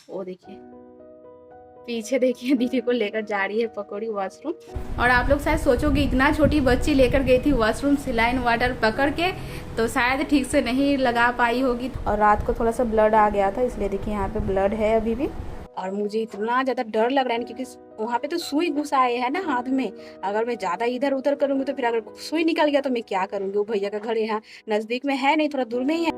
वो देखिए पीछे देखिए दीदी को लेकर जा रही है पकौड़ी वॉशरूम। और आप लोग शायद सोचोगे इतना छोटी बच्ची लेकर गई थी वॉशरूम सलाइन वाटर पकड़ के, तो शायद ठीक से नहीं लगा पाई होगी और रात को थोड़ा सा ब्लड आ गया था, इसलिए देखिए यहाँ पे ब्लड है अभी भी। और मुझे इतना ज़्यादा डर लग रहा है क्योंकि वहाँ पे तो सुई घुसाए है ना हाथ में। अगर मैं ज़्यादा इधर उधर करूँगी तो फिर अगर सुई निकल गया तो मैं क्या करूँगी। वो भैया का घर यहाँ नज़दीक में है नहीं, थोड़ा दूर में ही है।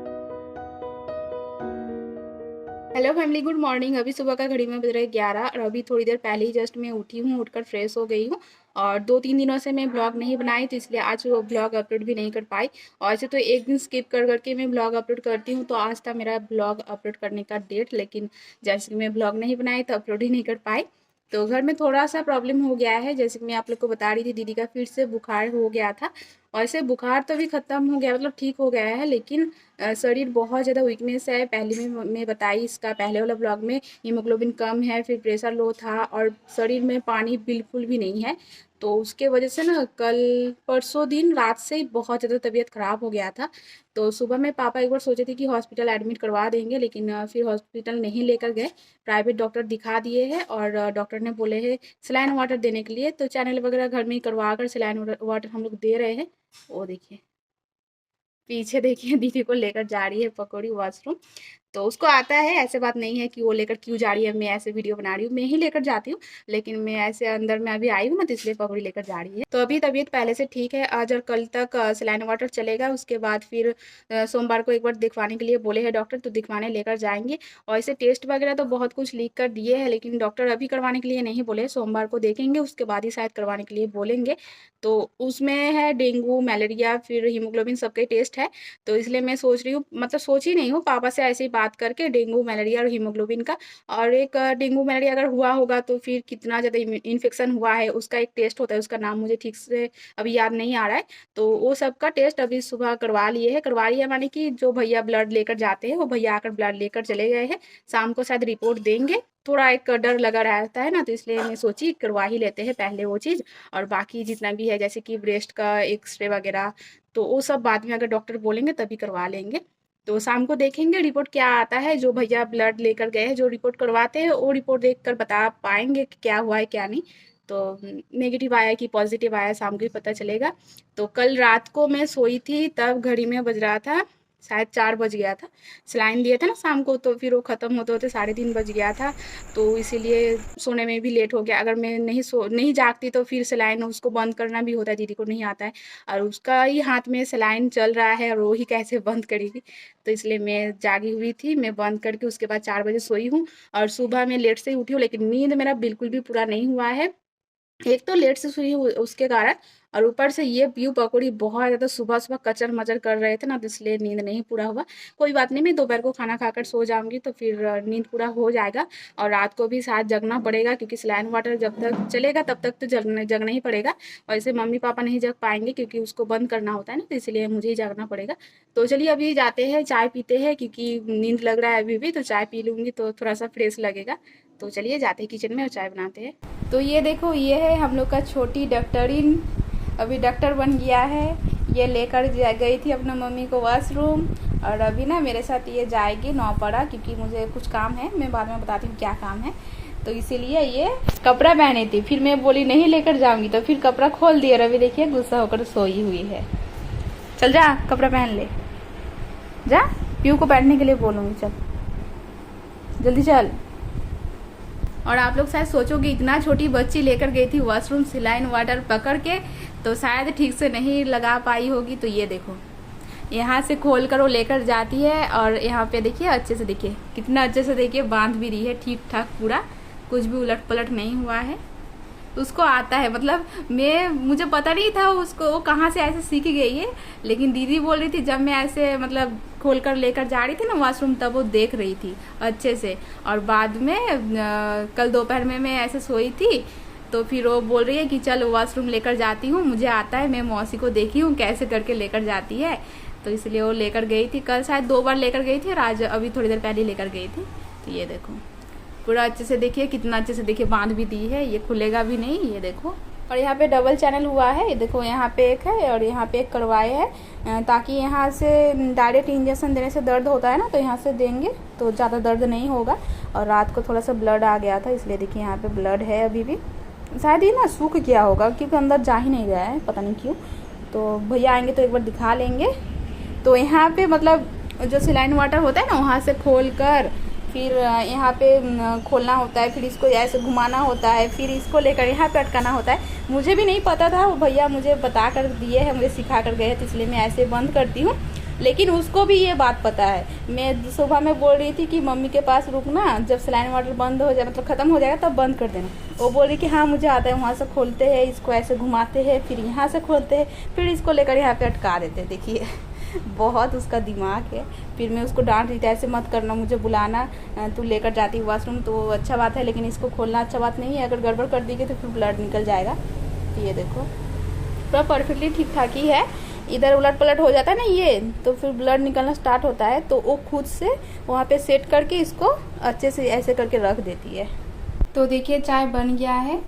Hello family, good morning. अभी सुबह का घड़ी में बज रहे 11 और अभी थोड़ी देर पहले ही जस्ट मैं उठी हूँ, उठकर फ्रेश हो गई हूँ। और 2-3 दिनों से मैं ब्लॉग नहीं बनाई तो इसलिए आज वो ब्लॉग अपलोड भी नहीं कर पाई। और ऐसे तो एक दिन स्किप कर करके मैं ब्लॉग अपलोड करती हूँ, तो आज था मेरा ब्लॉग अपलोड करने का डेट, लेकिन जैसे कि मैं ब्लॉग नहीं बनाई तो अपलोड ही नहीं कर पाई। तो घर में थोड़ा सा प्रॉब्लम हो गया है, जैसे कि मैं आप लोग को बता रही थी, दीदी का फिर से बुखार हो गया था। और ऐसे बुखार तो भी ख़त्म हो गया, मतलब ठीक हो गया है, लेकिन शरीर बहुत ज़्यादा वीकनेस है। पहले में मैं बताई इसका पहले वाला ब्लॉग में, हीमोग्लोबिन कम है, फिर प्रेशर लो था और शरीर में पानी बिल्कुल भी नहीं है। तो उसके वजह से ना कल परसों दिन रात से ही बहुत ज़्यादा तबीयत ख़राब हो गया था। तो सुबह में पापा एक बार सोचे थे कि हॉस्पिटल एडमिट करवा देंगे, लेकिन फिर हॉस्पिटल नहीं लेकर गए। प्राइवेट डॉक्टर दिखा दिए हैं और डॉक्टर ने बोले हैं सलाइन वाटर देने के लिए। तो चैनल वगैरह घर में ही करवा कर सलाइन वाटर हम लोग दे रहे हैं। वो देखिए पीछे देखिए दीदी को लेकर जा रही है पकौड़ी वॉशरूम। तो उसको आता है, ऐसे बात नहीं है कि वो लेकर क्यों जा रही है, मैं ऐसे वीडियो बना रही हूँ, मैं ही लेकर जाती हूँ। लेकिन मैं ऐसे अंदर में अभी आई हूँ ना, तो इसलिए पकौड़ी लेकर जा रही है। तो अभी तबीयत पहले से ठीक है, आज और कल तक सलाइन वाटर चलेगा। उसके बाद फिर सोमवार को एक बार दिखवाने के लिए बोले हैं डॉक्टर, तो दिखवाने लेकर जाएंगे। और ऐसे टेस्ट वगैरह तो बहुत कुछ लिख कर दिए हैं, लेकिन डॉक्टर अभी करवाने के लिए नहीं बोले, सोमवार को देखेंगे उसके बाद ही शायद करवाने के लिए बोलेंगे। तो उसमें है डेंगू, मलेरिया, फिर हीमोग्लोबिन सबके टेस्ट है। तो इसलिए मैं सोच रही हूँ, मतलब सोच ही नहीं हूँ, पापा से ऐसे ही बात करके डेंगू, मलेरिया और हीमोग्लोबिन का। और एक डेंगू मलेरिया अगर हुआ होगा तो फिर कितना ज़्यादा इन्फेक्शन हुआ है उसका एक टेस्ट होता है, उसका नाम मुझे ठीक से अभी याद नहीं आ रहा है। तो वो सब का टेस्ट अभी सुबह करवा लिए माने कि जो भैया ब्लड लेकर जाते हैं वो भैया आकर ब्लड लेकर चले गए हैं। शाम को शायद रिपोर्ट देंगे। थोड़ा एक डर लगा रहता है ना, तो इसलिए मैं सोची करवा ही लेते हैं पहले वो चीज़। और बाकी जितना भी है जैसे कि ब्रेस्ट का एक्सरे वगैरह, तो वो सब बाद में अगर डॉक्टर बोलेंगे तभी करवा लेंगे। तो शाम को देखेंगे रिपोर्ट क्या आता है। जो भैया ब्लड लेकर गए हैं, जो रिपोर्ट करवाते हैं, वो रिपोर्ट देखकर बता पाएंगे कि क्या हुआ है क्या नहीं। तो नेगेटिव आया कि पॉजिटिव आया शाम को ही पता चलेगा। तो कल रात को मैं सोई थी, तब घड़ी में बज रहा था शायद 4 बज गया था। सलाइन दिए थे ना शाम को, तो फिर वो ख़त्म होते होते 3:30 बज गया था। तो इसीलिए सोने में भी लेट हो गया। अगर मैं नहीं जागती तो फिर सलाइन उसको बंद करना भी होता है, दीदी को नहीं आता है। और उसका ही हाथ में सलाइन चल रहा है और वो ही कैसे बंद करेगी। तो इसलिए मैं जागी हुई थी, मैं बंद करके उसके बाद 4 बजे सोई हूँ। और सुबह मैं लेट से ही उठी हूँ, लेकिन नींद मेरा बिल्कुल भी पूरा नहीं हुआ है। एक तो लेट से सोई हूँ उसके कारण, और ऊपर से ये पीयू पकौड़ी बहुत ज़्यादा सुबह सुबह कचर मचर कर रहे थे ना, तो इसलिए नींद नहीं पूरा हुआ। कोई बात नहीं, मैं दोपहर को खाना खाकर सो जाऊंगी तो फिर नींद पूरा हो जाएगा। और रात को भी साथ जगना पड़ेगा, क्योंकि सलाइन वाटर जब तक चलेगा तब तक तो जगना ही पड़ेगा। वैसे मम्मी पापा नहीं जग पाएंगे क्योंकि उसको बंद करना होता है ना, तो इसलिए मुझे ही जगना पड़ेगा। तो चलिए अभी जाते हैं, चाय पीते हैं, क्योंकि नींद लग रहा है अभी भी, तो चाय पी लूँगी तो थोड़ा सा फ्रेश लगेगा। तो चलिए जाते हैं किचन में और चाय बनाते हैं। तो ये देखो, ये है हम लोग का छोटी डॉक्टरिन, अभी डॉक्टर बन गया है। ये लेकर गई थी अपना मम्मी को वॉशरूम, और अभी ना मेरे साथ ये जाएगी नौपड़ा, क्योंकि मुझे कुछ काम है, मैं बाद में बताती हूँ क्या काम है। तो इसीलिए ये कपड़ा पहनी थी, फिर मैं बोली नहीं लेकर जाऊंगी, तो फिर कपड़ा खोल दिया। अभी देखिए गुस्सा होकर सोई हुई है। चल जा, कपड़ा पहन ले, जा, पीयू को बैठने के लिए बोलूँगी, चल जल्दी चल। और आप लोग शायद सोचोगे इतना छोटी बच्ची लेकर गई थी वॉशरूम सलाइन वाटर पकड़ के, तो शायद ठीक से नहीं लगा पाई होगी। तो ये देखो, यहाँ से खोल कर वो लेकर जाती है, और यहाँ पे देखिए अच्छे से, देखिए कितना अच्छे से, देखिए बांध भी रही है ठीक ठाक पूरा, कुछ भी उलट पलट नहीं हुआ है। उसको आता है, मतलब मुझे पता नहीं था उसको वो कहाँ से ऐसे सीख गई है। लेकिन दीदी बोल रही थी जब मैं ऐसे मतलब खोल कर लेकर जा रही थी ना वॉशरूम, तब वो देख रही थी अच्छे से। और बाद में कल दोपहर में मैं ऐसे सोई थी, तो फिर वो बोल रही है कि चल वॉशरूम लेकर जाती हूँ, मुझे आता है, मैं मौसी को देखी हूँ कैसे करके लेकर जाती है। तो इसलिए वो लेकर गई थी, कल शायद 2 बार लेकर गई थी और आज अभी थोड़ी देर पहले लेकर गई थी। तो ये देखो पूरा अच्छे से, देखिए कितना अच्छे से, देखिए बांध भी दी है, ये खुलेगा भी नहीं, ये देखो और यहाँ पे डबल चैनल हुआ है, ये देखो यहाँ पे एक है और यहाँ पे एक करवाए हैं, ताकि यहाँ से डायरेक्ट इंजेक्शन देने से दर्द होता है ना, तो यहाँ से देंगे तो ज़्यादा दर्द नहीं होगा। और रात को थोड़ा सा ब्लड आ गया था, इसलिए देखिए यहाँ पे ब्लड है अभी भी, शायद ये ना सूख गया होगा क्योंकि अंदर जा ही नहीं रहा है, पता नहीं क्यों। तो भैया आएंगे तो एक बार दिखा लेंगे। तो यहाँ पे मतलब जो सिलाइन वाटर होता है ना, वहाँ से खोल कर फिर यहाँ पे खोलना होता है, फिर इसको ऐसे घुमाना होता है, फिर इसको लेकर यहाँ पे अटकाना होता है। मुझे भी नहीं पता था, वो भैया मुझे बता कर दिए हैं, मुझे सिखा कर गए, तो इसलिए मैं ऐसे बंद करती हूँ। लेकिन उसको भी ये बात पता है। मैं सुबह में बोल रही थी कि मम्मी के पास रुकना, जब सलाइन वाटर बंद हो जाए, मतलब ख़त्म हो जाएगा तब बंद कर देना। वो बोल रही कि हाँ मुझे आता है, वहाँ से खोलते हैं, इसको ऐसे घुमाते हैं, फिर यहाँ से खोलते हैं, फिर इसको लेकर यहाँ पे अटका देते हैं। देखिए बहुत उसका दिमाग है। फिर मैं उसको डांट रही थी, ऐसे मत करना, मुझे बुलाना, तू लेकर जाती वॉशरूम तो अच्छा बात है, लेकिन इसको खोलना अच्छा बात नहीं है। अगर गड़बड़ कर देगी तो फिर ब्लड निकल जाएगा। तो ये देखो पूरा परफेक्टली ठीक ठाक ही है। इधर उलट पलट हो जाता है ना ये, तो फिर ब्लड निकलना स्टार्ट होता है, तो वो खुद से वहाँ पे सेट करके इसको अच्छे से ऐसे करके रख देती है। तो देखिए चाय बन गया है,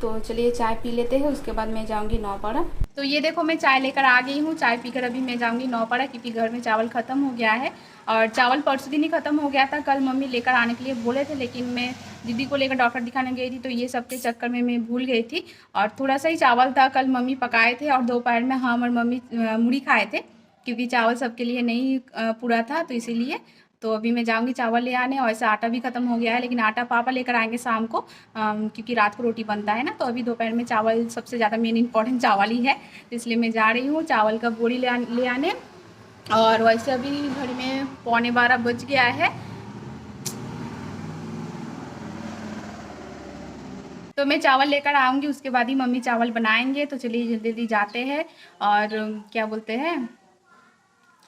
तो चलिए चाय पी लेते हैं, उसके बाद मैं जाऊंगी नौपाड़ा। तो ये देखो मैं चाय लेकर आ गई हूँ, चाय पीकर अभी मैं जाऊंगी नौपाड़ा, क्योंकि घर में चावल ख़त्म हो गया है। और चावल परसों दिन ही ख़त्म हो गया था, कल मम्मी लेकर आने के लिए बोले थे, लेकिन मैं दीदी को लेकर डॉक्टर दिखाने गई थी, तो ये सब के चक्कर में मैं भूल गई थी। और थोड़ा सा ही चावल था, कल मम्मी पकाए थे, और दोपहर में हम और मम्मी मुड़ी खाए थे, क्योंकि चावल सबके लिए नहीं पूरा था, तो इसीलिए। तो अभी मैं जाऊंगी चावल ले आने, और ऐसे आटा भी ख़त्म हो गया है, लेकिन आटा पापा लेकर आएंगे शाम को, क्योंकि रात को रोटी बनता है ना। तो अभी दोपहर में चावल, सबसे ज़्यादा मेन इंपॉर्टेंट चावल ही है, तो इसलिए मैं जा रही हूँ चावल का बोरी ले आने। और वैसे अभी घड़ी में 11:15 बज गया है, तो मैं चावल लेकर आऊँगी, उसके बाद ही मम्मी चावल बनाएंगे। तो चलिए जल्दी जल्दी जाते हैं। और क्या बोलते हैं,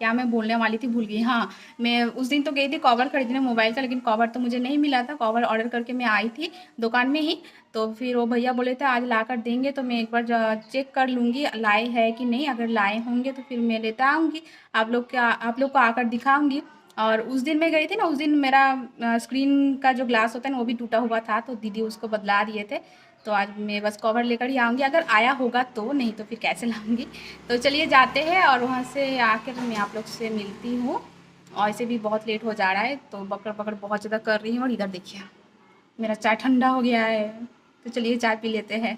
क्या मैं बोलने वाली थी भूल गई। हाँ, मैं उस दिन तो गई थी कवर खरीदने मोबाइल का, लेकिन कवर तो मुझे नहीं मिला था। कवर ऑर्डर करके मैं आई थी दुकान में ही, तो फिर वो भैया बोले थे आज ला कर देंगे, तो मैं एक बार चेक कर लूँगी लाए है कि नहीं। अगर लाए होंगे तो फिर मैं लेता आऊँगी, आप लोग को आकर दिखाऊँगी। और उस दिन मैं गई थी ना, उस दिन मेरा स्क्रीन का जो ग्लास होता है ना, वो भी टूटा हुआ था, तो दीदी उसको बदला दिए थे। तो आज मैं बस कवर लेकर ही आऊँगी, अगर आया होगा तो, नहीं तो फिर कैसे लाऊँगी। तो चलिए जाते हैं, और वहाँ से आकर मैं आप लोग से मिलती हूँ। और ऐसे भी बहुत लेट हो जा रहा है, तो बकड़ बकड़ बहुत ज़्यादा कर रही हूँ। और इधर देखिए मेरा चाय ठंडा हो गया है, तो चलिए चाय पी लेते हैं।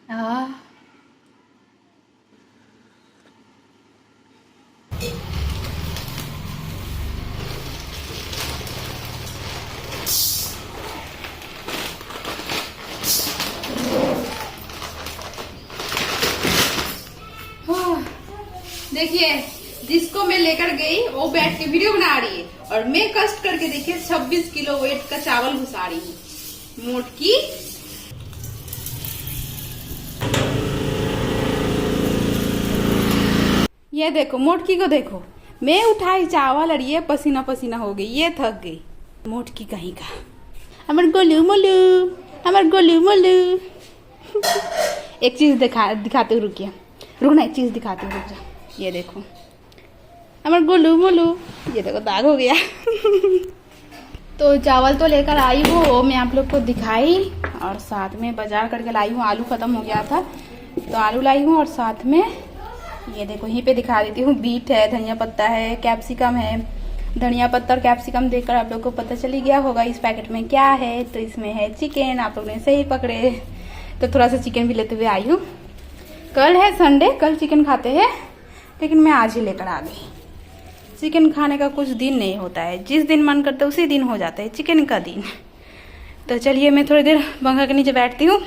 आह, देखिए जिसको मैं लेकर गई वो बैठ के वीडियो बना रही है, और मैं कष्ट करके देखिए 26 किलो वेट का चावल घुसा रही हूँ। मोटकी ये देखो, मोटकी को देखो, मैं उठाई चावल और ये पसीना पसीना हो गई, ये थक गई मोटकी कहीं का। हमार गोलू मोलू, हमार गोलू मोलू। एक चीज दिखाते हुए रुकिए, रुकना, एक चीज दिखाते हुए रुक जा। ये देखो हमार गोलू मोलू, ये देखो दाग हो गया। तो चावल तो लेकर आई हूँ, वो मैं आप लोग को दिखाई, और साथ में बाजार करके लाई हूँ। आलू खत्म हो गया था, तो आलू लाई हूँ, और साथ में ये देखो यहीं पे दिखा देती हूँ, बीट है, धनिया पत्ता है, कैप्सिकम है। धनिया पत्ता और कैप्सिकम देखकर आप लोग को पता चली गया होगा इस पैकेट में क्या है। तो इसमें है चिकन, आप लोग ने सही पकड़े, तो थोड़ा सा चिकन भी लेते हुए आई हूँ। कल है संडे, कल चिकन खाते हैं, लेकिन मैं आज ही लेकर आ गई। चिकन खाने का कुछ दिन नहीं होता है, जिस दिन मन करता है उसी दिन हो जाता है चिकन का दिन। तो चलिए मैं थोड़ी देर पंखा के नीचे बैठती हूँ,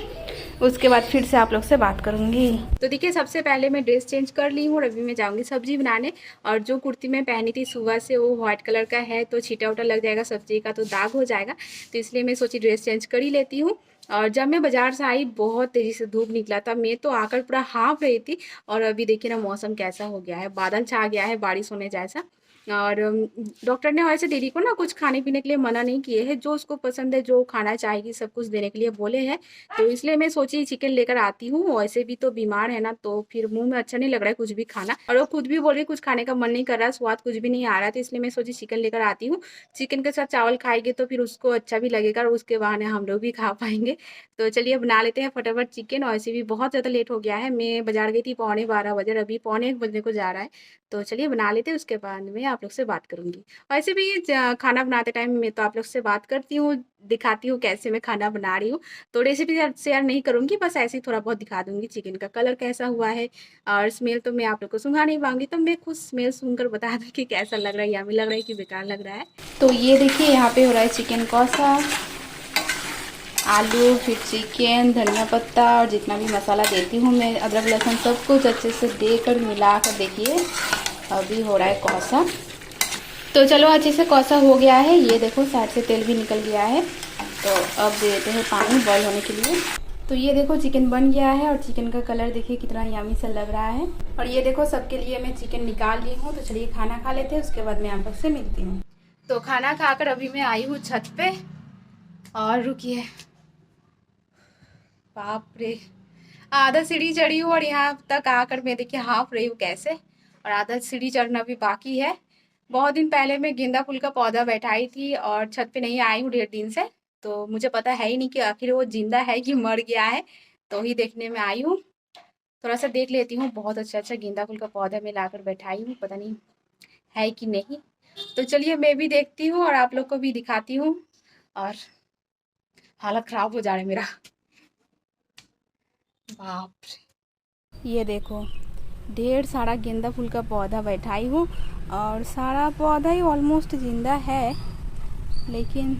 उसके बाद फिर से आप लोग से बात करूंगी। तो देखिए सबसे पहले मैं ड्रेस चेंज कर ली हूँ, और अभी मैं जाऊंगी सब्जी बनाने। और जो कुर्ती मैं पहनी थी सुबह से वो व्हाइट कलर का है, तो छीटा उटा लग जाएगा सब्जी का, तो दाग हो जाएगा, तो इसलिए मैं सोची ड्रेस चेंज कर ही लेती हूँ। और जब मैं बाजार से आई बहुत तेज़ी से धूप निकला था, मैं तो आकर पूरा हाँफ रही थी। और अभी देखिए ना मौसम कैसा हो गया है, बादल छा गया है बारिश होने जैसा। और डॉक्टर ने वैसे दीदी को ना कुछ खाने पीने के लिए मना नहीं किए हैं, जो उसको पसंद है जो खाना चाहेगी सब कुछ देने के लिए बोले हैं। तो इसलिए मैं सोची चिकन लेकर आती हूँ, वैसे भी तो बीमार है ना, तो फिर मुंह में अच्छा नहीं लग रहा है कुछ भी खाना, और वो खुद भी बोल रही कुछ खाने का मन नहीं कर रहा, स्वाद कुछ भी नहीं आ रहा है, तो इसलिए मैं सोची चिकन लेकर आती हूँ। चिकन के साथ चावल खाएंगे तो फिर उसको अच्छा भी लगेगा और उसके बहाने हम लोग भी खा पाएंगे। तो चलिए बना लेते हैं फटाफट चिकन, और ऐसे भी बहुत ज़्यादा लेट हो गया है, मैं बाजार गई थी 12:15 बजे, अभी 12:45 को जा रहा है। तो चलिए बना लेते हैं, उसके बाद में आप लोग से बात करूंगी। वैसे भी खाना बनाते टाइम मैं तो आप लोग से बात करती हूँ, दिखाती हूँ कैसे मैं खाना बना रही हूँ। तो रेसिपी शेयर नहीं करूंगी, बस ऐसे ही थोड़ा बहुत दिखा दूंगी चिकन का कलर कैसा हुआ है, और स्मेल तो मैं आप लोग को सुंघा नहीं पाऊंगी, तो मैं खुद स्मेल सुनकर बता दूँ कि कैसा लग रहा है, यम्मी लग रहा है कि बेकार लग रहा है। तो ये देखिए यहाँ पे हो रहा है चिकन कौसा, आलू, फिर चिकन, धनिया पत्ता और जितना भी मसाला देती हूँ मैं, अदरक लहसुन सब कुछ अच्छे से देकर मिला कर देखिए अभी हो रहा है कौसा। तो चलो अच्छे से कौसा हो गया है, ये देखो साइड से तेल भी निकल गया है। तो अब दे देते हैं पानी बॉईल होने के लिए। तो ये देखो चिकन बन गया है, और चिकन का कलर देखिए कितना यम्मी सा लग रहा है। और ये देखो सबके लिए मैं चिकन निकाल ली हूँ। तो चलिए खाना खा लेते हैं, उसके बाद मैं आप लोग से मिलती हूँ। तो खाना खाकर अभी मैं आई हूँ छत पे, और रुकिए, बाप रे, आधा सीढ़ी चढ़ी हूँ और यहाँ तक आकर मैं देखिए हाफ रही हूँ कैसे, और आधा सीढ़ी चढ़ना भी बाकी है। बहुत दिन पहले मैं गेंदा फूल का पौधा बैठाई थी और छत पे नहीं आई हूँ 1.5 दिन से, तो मुझे पता है ही नहीं कि आखिर वो जिंदा है कि मर गया है, तो ही देखने में आई हूँ। थोड़ा सा देख लेती हूँ, बहुत अच्छा अच्छा गेंदा फूल का पौधा मैं लाकर बैठाई हूँ, पता नहीं है कि नहीं। तो चलिए मैं भी देखती हूँ और आप लोग को भी दिखाती हूँ। और हालत खराब हो जा रहा है मेरा, बाप रे। ये देखो ढेर सारा गेंदा फूल का पौधा बैठाई हूँ, और सारा पौधा ही ऑलमोस्ट जिंदा है, लेकिन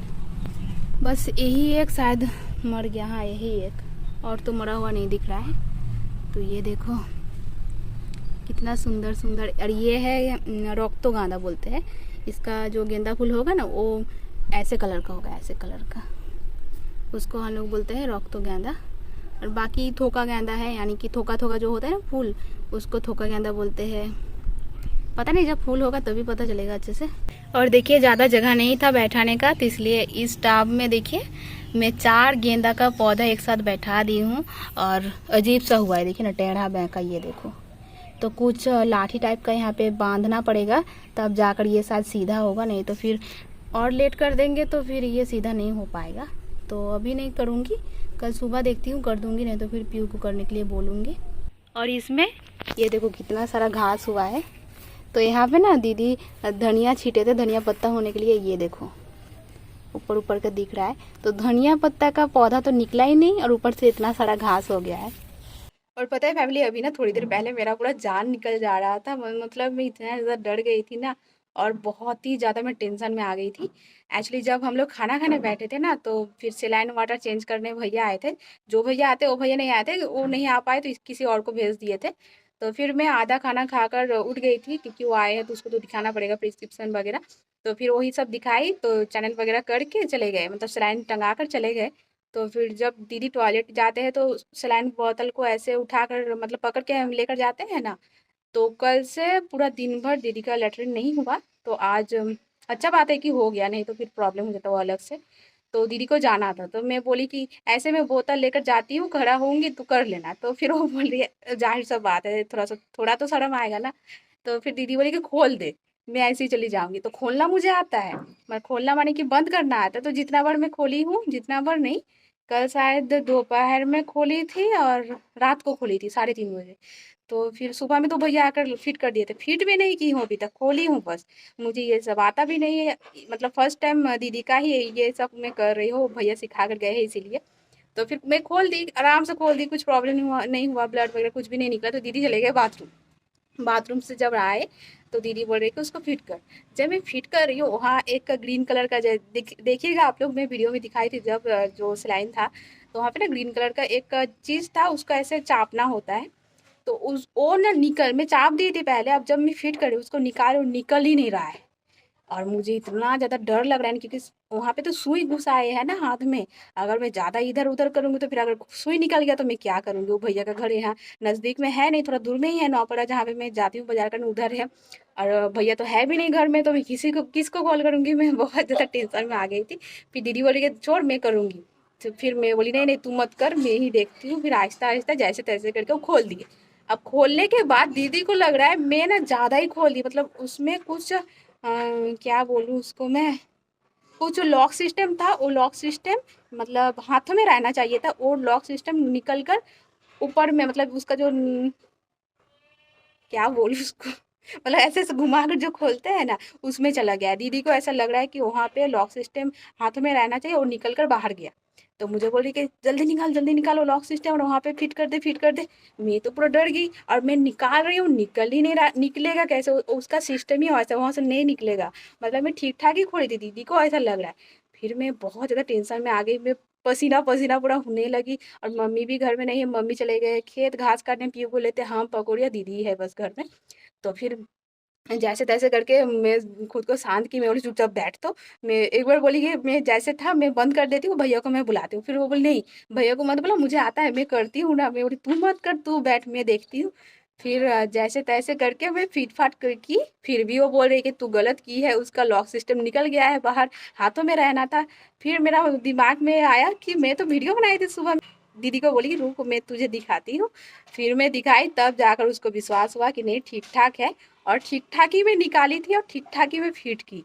बस यही एक शायद मर गया। हाँ यही एक, और तो मरा हुआ नहीं दिख रहा है। तो ये देखो कितना सुंदर सुंदर, और ये है रॉक्तो गांदा बोलते हैं इसका, जो गेंदा फूल होगा ना वो ऐसे कलर का होगा, ऐसे कलर का, उसको हम लोग बोलते हैं रॉक्तो गेंदा। और बाकी थोका गेंदा है, यानी कि थोका थोका जो होता है ना फूल, उसको थोका गेंदा बोलते हैं। पता नहीं, जब फूल होगा तभी पता चलेगा अच्छे से। और देखिए ज़्यादा जगह नहीं था बैठाने का, तो इसलिए इस टब में देखिए मैं 4 गेंदा का पौधा एक साथ बैठा दी हूँ। और अजीब सा हुआ है, देखिए ना टेढ़ा बैंका, ये देखो। तो कुछ लाठी टाइप का यहाँ पे बांधना पड़ेगा, तब जाकर ये शायद सीधा होगा, नहीं तो फिर और लेट कर देंगे तो फिर ये सीधा नहीं हो पाएगा। तो अभी नहीं करूँगी, कल सुबह देखती हूँ कर दूँगी, नहीं तो फिर पीयू को करने के लिए बोलूँगी। और इसमें ये देखो कितना सारा घास हुआ है। तो यहाँ पे ना दीदी धनिया छीटे थे, धनिया पत्ता होने के लिए, ये देखो ऊपर ऊपर का दिख रहा है। तो धनिया पत्ता का पौधा तो निकला ही नहीं, और ऊपर से इतना सारा घास हो गया है। और पता है फैमिली, अभी ना थोड़ी देर पहले मेरा पूरा जान निकल जा रहा था, मतलब मैं इतना ज़्यादा डर गई थी ना, और बहुत ही ज़्यादा मैं टेंशन में आ गई थी। एक्चुअली जब हम लोग खाना खाने बैठे थे ना, तो फिर सेलाइन वाटर चेंज करने भैया आए थे। जो भैया आते वो भैया नहीं आए थे, वो नहीं आ पाए तो किसी और को भेज दिए थे। तो फिर मैं आधा खाना खाकर उठ गई थी, क्योंकि वो आए हैं तो उसको तो दिखाना पड़ेगा प्रिस्क्रिप्शन वगैरह। तो फिर वही सब दिखाई, तो चैनल वगैरह करके चले गए, मतलब सेलाइन टंगा कर चले गए। तो फिर जब दीदी टॉयलेट जाते हैं तो सलाइन बोतल को ऐसे उठाकर मतलब पकड़ के हम लेकर जाते हैं ना। तो कल से पूरा दिन भर दीदी का लेटरिन नहीं हुआ। तो आज अच्छा बात है कि हो गया, नहीं तो फिर प्रॉब्लम हो जाता वो अलग से। तो दीदी को जाना था, तो मैं बोली कि ऐसे मैं बोतल लेकर जाती हूँ, खड़ा होंगी तो कर लेना। तो फिर वो बोल रही है जाहिर सा बात है, थोड़ा तो शर्म आएगा ना। तो फिर दीदी बोली कि खोल दे, मैं ऐसे ही चली जाऊंगी। तो खोलना मुझे आता है, मैं खोलना माने कि बंद करना आता है। तो जितना बार मैं खोली हूँ, जितना बार नहीं, कल शायद दोपहर में खोली थी और रात को खोली थी 3:30 बजे। तो फिर सुबह में तो भैया आकर फिट कर दिए थे, फिट भी नहीं की हूँ अभी तक, खोली हूँ बस। मुझे ये सब आता भी नहीं है, मतलब फर्स्ट टाइम दीदी का ही ये सब मैं कर रही हूँ, भैया सिखा कर गए हैं इसीलिए। तो फिर मैं खोल दी, आराम से खोल दी, कुछ प्रॉब्लम नहीं हुआ, ब्लड वगैरह कुछ भी नहीं निकला। तो दीदी चले गए बाथरूम, बाथरूम से जब आए तो दीदी बोल रही कि उसको फिट कर। जब मैं फिट कर रही हूँ, वहाँ एक ग्रीन कलर का देखिएगा आप लोग, मैं वीडियो में दिखाई थी जब जो सिलाइन था, तो वहाँ पे ना ग्रीन कलर का एक चीज़ था, उसको ऐसे चापना होता है। तो उस वो ना निकल, मैं चाप दी थी पहले, अब जब मैं फिट कर रही हूँ उसको निकाल, और निकल ही नहीं रहा है। और मुझे इतना ज़्यादा डर लग रहा है ना, क्योंकि वहाँ पे तो सुई घुसाए है ना हाथ में। अगर मैं ज़्यादा इधर उधर करूँगी तो फिर अगर सुई निकल गया तो मैं क्या करूँगी। वो भैया का घर यहाँ नज़दीक में है नहीं, थोड़ा दूर में ही है, नौपड़ा जहाँ पे मैं जाती हूँ बाजार करने उधर है। और भैया तो है भी नहीं घर में, तो मैं किसको कॉल करूँगी। मैं बहुत ज़्यादा टेंशन में आ गई थी। फिर दीदी बोली कि छोड़ मैं करूँगी। तो फिर मैं बोली नहीं नहीं तू मत कर, मैं ही देखती हूँ। फिर आहिस्ता आहिस्ता जैसे तैसे करके वो खोल दिए। अब खोलने के बाद दीदी को लग रहा है मैं ना ज़्यादा ही खोल दी, मतलब उसमें कुछ क्या बोलूँ उसको मैं, वो जो लॉक सिस्टम था वो लॉक सिस्टम मतलब हाथों में रहना चाहिए था, वो लॉक सिस्टम निकल कर ऊपर में, मतलब उसका जो क्या बोलूँ उसको मतलब ऐसे ऐसे घुमा कर जो खोलते हैं ना उसमें चला गया। दीदी को ऐसा लग रहा है कि वहाँ पे लॉक सिस्टम हाथों में रहना चाहिए और निकल कर बाहर गया। तो मुझे बोल रही कि जल्दी निकालो लॉक सिस्टम और वहाँ पे फिट कर दे। मैं तो पूरा डर गई और मैं निकाल रही हूँ, निकल ही नहीं रहा। निकलेगा कैसे, उसका सिस्टम ही वैसा, वहाँ से नहीं निकलेगा। मतलब मैं ठीक ठाक ही खोली थी, दीदी को ऐसा लग रहा है। फिर मैं बहुत ज़्यादा टेंशन में आ गई, मैं पसीना पसीना पूरा होने लगी। और मम्मी भी घर में नहीं है, मम्मी चले गए खेत घास काटने, पीयू को लेते हम पकौड़िया, दीदी है बस घर में। तो फिर जैसे तैसे करके मैं खुद को शांत की, मैं बोली चुपचाप बैठ। तो मैं एक बार बोली कि मैं जैसे था मैं बंद कर देती हूँ, भैया को मैं बुलाती हूँ। फिर वो बोली नहीं भैया को मत बुला, मुझे आता है मैं करती हूँ ना। मैं बोली तू मत कर, तू बैठ मैं देखती हूँ। फिर जैसे तैसे करके मैं फीट फाट की। फिर भी वो बोल रही कि तू गलत की है, उसका लॉक सिस्टम निकल गया है बाहर, हाथों में रहना था। फिर मेरा दिमाग में आया कि मैं तो वीडियो बनाई थी सुबह। दीदी को बोली रुक मैं तुझे दिखाती हूँ। फिर मैं दिखाई, तब जाकर उसको विश्वास हुआ कि नहीं ठीक ठाक है। और ठीक ठाक ही में निकाली थी और ठीक ठाक ही में फिट की।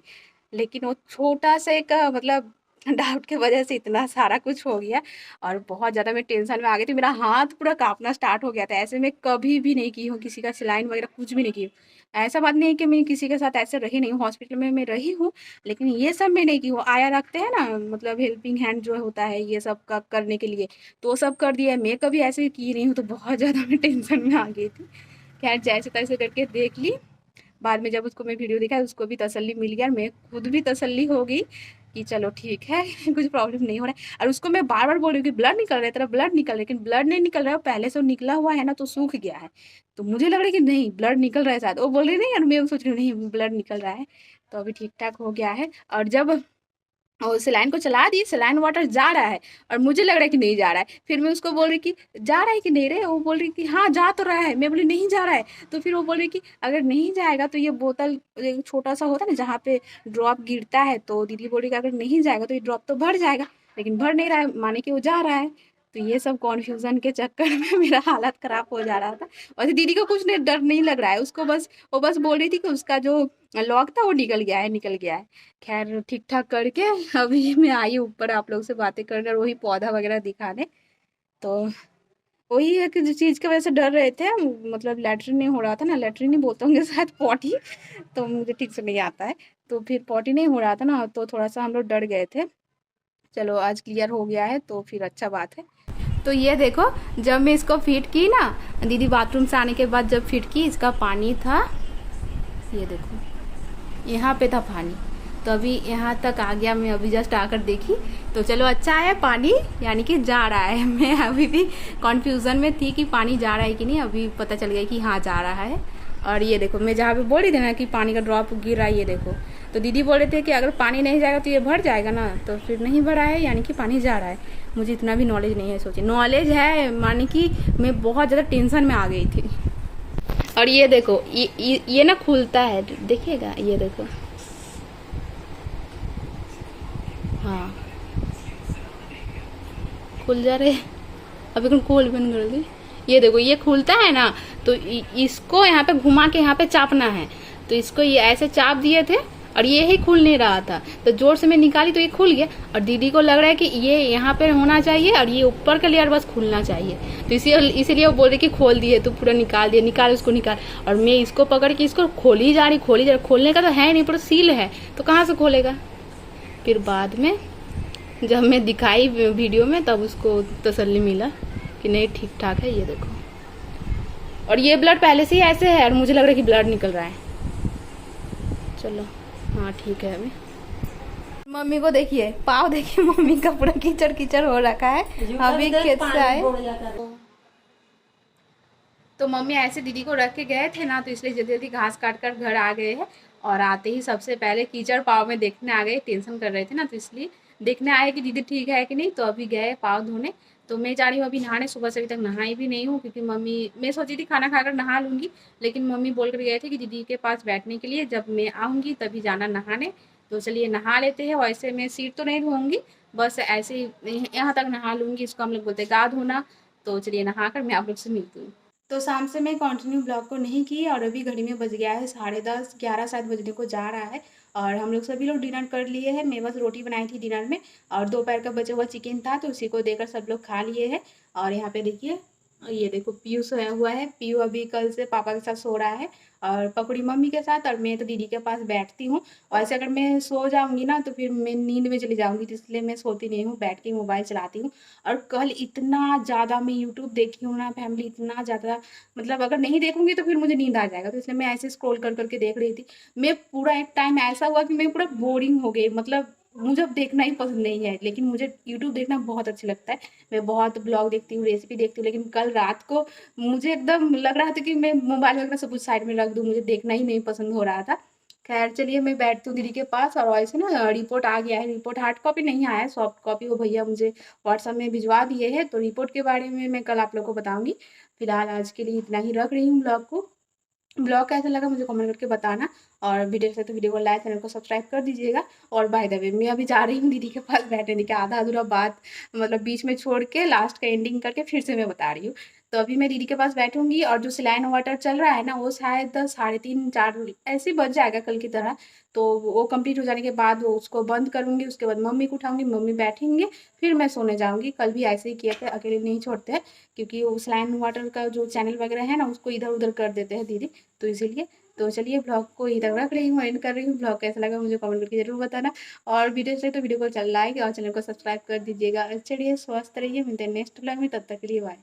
लेकिन वो छोटा सा एक मतलब डाउट की वजह से इतना सारा कुछ हो गया। और बहुत ज़्यादा मैं टेंशन में आ गई थी, मेरा हाथ पूरा कांपना स्टार्ट हो गया था। ऐसे मैं कभी भी नहीं की हूँ किसी का सिलाइन वगैरह, कुछ भी नहीं की हूँ। ऐसा बात नहीं है कि मैं किसी के साथ ऐसे रही नहीं हूँ, हॉस्पिटल में मैं रही हूँ। लेकिन ये सब मैं नहीं की हूँ। आया रखते हैं ना, मतलब हेल्पिंग हैंड जो होता है ये सब का करने के लिए, तो वो सब कर दिया है। मैं कभी ऐसे की नहीं हूँ, तो बहुत ज़्यादा मैं टेंशन में आ गई थी। खैर जैसे तैसे करके देख ली। बाद में जब उसको मैं वीडियो दिखाई, उसको भी तसल्ली मिल गया, मैं खुद भी तसल्ली हो गई कि चलो ठीक है कुछ प्रॉब्लम नहीं हो रहा है। और उसको मैं बार बार बोल रही हूँ कि ब्लड निकल रहा है, तेरा ब्लड निकल रहा है, लेकिन ब्लड नहीं निकल रहा है, पहले से वो निकला हुआ है ना, तो सूख गया है। तो मुझे लग रहा है कि नहीं ब्लड निकल रहा है शायद, वो बोल रही नहीं, और मैं सोच रही हूँ नहीं ब्लड निकल रहा है। तो अभी ठीक ठाक हो गया है। और जब और सलाइन को चला दी, सलाइन वाटर जा रहा है और मुझे लग रहा है कि नहीं जा रहा है। फिर मैं उसको बोल रही कि जा रहा है कि नहीं रे, वो बोल रही कि हाँ जा तो रहा है। मैं बोली नहीं जा रहा है। तो फिर वो बोल रही कि अगर नहीं जाएगा तो ये बोतल एक छोटा सा होता है ना जहाँ पे ड्रॉप गिरता है, तो दीदी बोल रही कि अगर नहीं जाएगा तो ये ड्रॉप तो भर जाएगा। लेकिन भर नहीं रहा है, माने कि वो जा रहा है। तो ये सब कॉन्फ्यूजन के चक्कर में मेरा हालत खराब हो जा रहा था। और दीदी को कुछ नहीं डर नहीं लग रहा है, उसको बस वो बस बोल रही थी कि उसका जो लॉक था वो निकल गया है, निकल गया है। खैर ठीक ठाक करके अभी मैं आई ऊपर आप लोग से बातें करने और वही पौधा वगैरह दिखाने। तो वही है कि जो चीज़ की वजह से डर रहे थे, मतलब लैट्रिन नहीं हो रहा था ना, लैट्रिन नहीं बोलते होंगे शायद, पॉटी। तो मुझे ठीक से नहीं आता है। तो फिर पॉटी नहीं हो रहा था ना, तो थोड़ा सा हम लोग डर गए थे। चलो आज क्लियर हो गया है तो फिर अच्छा बात है। तो ये देखो, जब मैं इसको फिट की ना, दीदी बाथरूम से आने के बाद जब फिट की, इसका पानी था ये देखो, यहाँ पे था पानी। तो अभी यहाँ तक आ गया, मैं अभी जस्ट आकर देखी। तो चलो अच्छा है पानी, यानी कि जा रहा है। मैं अभी भी कॉन्फ्यूज़न में थी कि पानी जा रहा है कि नहीं, अभी पता चल गया कि हाँ जा रहा है। और ये देखो मैं जहाँ पे बोल रही थी ना कि पानी का ड्रॉप गिर रहा है, ये देखो। तो दीदी बोल रहे थे कि अगर पानी नहीं जाएगा तो ये भर जाएगा ना, तो फिर नहीं भरा है, यानी कि पानी जा रहा है। मुझे इतना भी नॉलेज नहीं है, सोचिए नॉलेज है, माने कि मैं बहुत ज़्यादा टेंशन में आ गई थी। और ये देखो ये ना खुलता है, देखिएगा ये देखो, हाँ खुल जा रहे। अभी कौन खोल बंद कर दी। ये देखो ये खुलता है ना, तो इसको यहाँ पे घुमा के यहाँ पे चापना है। तो इसको ये ऐसे चाप दिए थे और ये ही खुल नहीं रहा था, तो जोर से मैं निकाली तो ये खुल गया। और दीदी को लग रहा है कि ये यहाँ पे होना चाहिए और ये ऊपर का लेयर बस खुलना चाहिए। तो इसीलिए वो बोल रही कि खोल दिए, तो पूरा निकाल दिए, निकाल उसको निकाल। और मैं इसको पकड़ के इसको खोली जा रही, खोलने का तो है नहीं, पूरा सील है, तो कहाँ से खोलेगा। फिर बाद में जब मैं दिखाई वीडियो में, तब उसको तसल्ली मिला कि नहीं ठीक ठाक है। ये देखो, और ये ब्लड पहले से ही ऐसे है और मुझे लग रहा है कि ब्लड निकल रहा है। चलो हाँ ठीक है। अभी मम्मी को देखिए, पाव देखिए, मम्मी का पूरा कीचड़ कीचड़ हो रखा है। अभी खेत से आए तो मम्मी ऐसे दीदी को रख के गए थे ना, तो इसलिए जल्दी जल्दी घास काट कर घर आ गए हैं। और आते ही सबसे पहले कीचड़ पाँव में देखने आ गए, टेंशन कर रहे थे ना, तो इसलिए देखने आए कि दीदी ठीक है कि नहीं। तो अभी गए पाँव धोने। तो मैं जा रही हूँ अभी नहाने, सुबह से अभी तक नहाई भी नहीं हूँ, क्योंकि मम्मी, मैं सोची थी खाना खाकर नहा लूँगी, लेकिन मम्मी बोल कर गए थे कि दीदी के पास बैठने के लिए, जब मैं आऊँगी तभी जाना नहाने। तो चलिए नहा लेते हैं। वैसे मैं सीट तो नहीं धोऊंगी, बस ऐसे ही यहाँ तक नहा लूँगी, इसको हम लोग बोलते हैं गा धोना। तो चलिए नहा कर मैं आप लोग से मिलती हूँ। तो शाम से मैं कंटिन्यू ब्लॉग को नहीं की, और अभी घड़ी में बज गया है 10:30, 11 शायद बजने को जा रहा है। और हम लोग सभी लोग डिनर कर लिए हैं। मैं बस रोटी बनाई थी डिनर में, और दोपहर का बचा हुआ चिकन था, तो उसी को देकर सब लोग खा लिए हैं। और यहाँ पे देखिए, ये देखो पीयू सोया हुआ है। पीयू अभी कल से पापा के साथ सो रहा है, और पकड़ी मम्मी के साथ, और मैं तो दीदी के पास बैठती हूँ। और ऐसे अगर मैं सो जाऊंगी ना तो फिर मैं नींद में चली जाऊंगी, तो इसलिए मैं सोती नहीं हूँ, बैठ के मोबाइल चलाती हूँ। और कल इतना ज़्यादा मैं यूट्यूब देखी हूँ ना फैमिली, इतना ज़्यादा, मतलब अगर नहीं देखूंगी तो फिर मुझे नींद आ जाएगा, तो इसलिए मैं ऐसे स्क्रॉल कर करके देख रही थी। मैं पूरा एक टाइम ऐसा हुआ कि मैं पूरा बोरिंग हो गई, मतलब मुझे अब देखना ही पसंद नहीं है, लेकिन मुझे यूट्यूब देखना बहुत अच्छा लगता है। मैं बहुत ब्लॉग देखती हूँ, रेसिपी देखती हूँ, लेकिन कल रात को मुझे एकदम लग रहा था कि मैं मोबाइल वगैरह सब कुछ साइड में रख दूँ, मुझे देखना ही नहीं पसंद हो रहा था। खैर चलिए, मैं बैठती हूँ दीदी के पास। और वैसे ना रिपोर्ट आ गया है, रिपोर्ट हार्ड कॉपी नहीं आया है, सॉफ्ट कॉपी वो भैया मुझे व्हाट्सएप में भिजवा दिए हैं। तो रिपोर्ट के बारे में मैं कल आप लोग को बताऊंगी। फिलहाल आज के लिए इतना ही रख रही हूँ ब्लॉग को। ब्लॉग कैसा लगा मुझे कमेंट करके बताना, और वीडियो से तो वीडियो को लाइक, चैनल को सब्सक्राइब कर दीजिएगा। और बाय द वे, मैं अभी जा रही हूँ दीदी के पास बैठने, देखिए आधा अधूरा बात मतलब बीच में छोड़ के लास्ट का एंडिंग करके फिर से मैं बता रही हूँ। तो अभी मैं दीदी के पास बैठूंगी, और जो सिलाइन वाटर चल रहा है ना, वो शायद 3:30 4 ऐसे ही बज जाएगा कल की तरह। तो वो कंप्लीट हो जाने के बाद वो उसको बंद करूंगी, उसके बाद मम्मी को उठाऊंगी, मम्मी बैठेंगे, फिर मैं सोने जाऊंगी। कल भी ऐसे ही किए थे, अकेले नहीं छोड़ते हैं, क्योंकि वो स्लाइन वाटर का जो चैनल वगैरह है ना, उसको इधर उधर कर देते हैं दीदी, तो इसीलिए। तो चलिए ब्लॉग को इधर रख रही हूँ, एंड कर रही हूँ। ब्लॉग कैसा लगा मुझे कमेंट करके जरूर बताना, और वीडियो से तो वीडियो को लाइक और चैनल को सब्सक्राइब कर दीजिएगा। चलिए स्वस्थ रहिए, मिलते हैं नेक्स्ट ब्लॉग में, तब तक के लिए बाय।